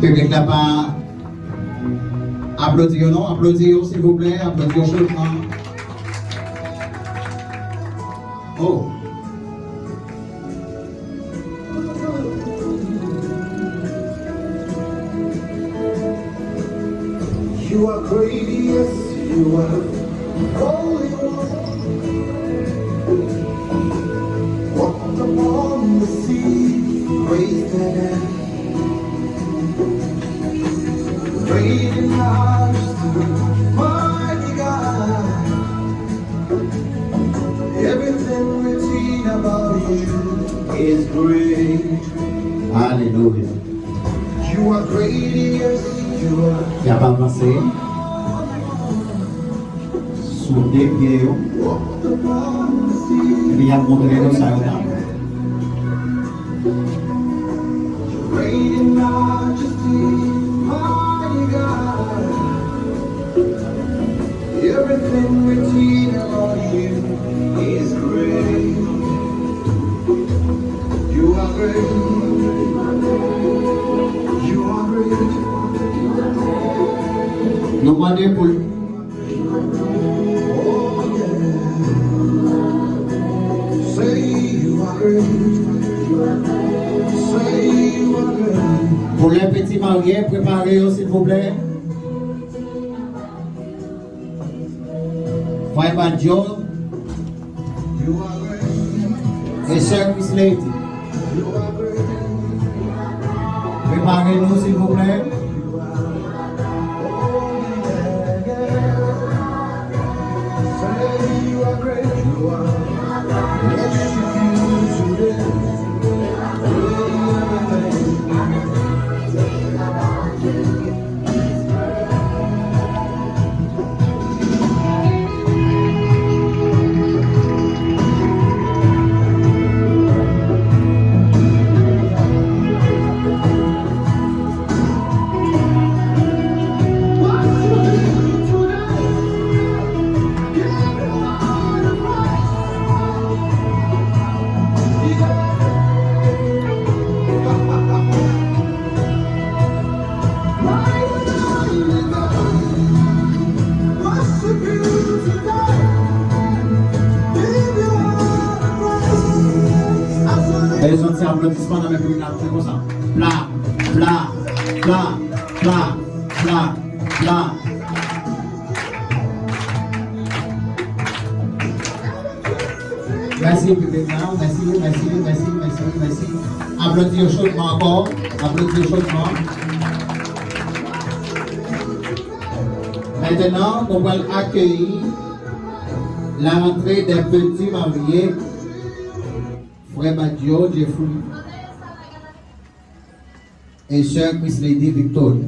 Public là pas. Applaudir, non? Applaudir, s'il vous plaît. Applaudir chaudement. Oh. You are great, yes, you are holy one. Walked upon the sea, raised an hand. Great in majesty, mighty God. Everything written about you is great. Alléluia. You are great, yes, you are. Il n'y a pas avancé. Sous des pieds. Walked upon the sea. Il y a montré le salut. Great in majesty, mighty God. Everything written about you is great. You are great. You are great. Nous demandons pour Oh yeah. Say you are great. Say you are great. Pour les petits mariés, préparez-vous s'il vous plaît. Frère Badjo You are great. et Sœur Miss Lady. You are great. Préparez-nous s'il vous plaît. Say you are great. You are. Worship you today. Les autres applaudissements dans mes communautés, c'est comme ça. Plat, plat, plat, plat, plat, plat. Merci, bébé. Merci. Applaudir chaudement encore. Applaudir chaudement. Maintenant, nous allons accueillir la rentrée des petits mariés. Frère Badjo, Jeffrey et Sœur Miss Lady Victoria.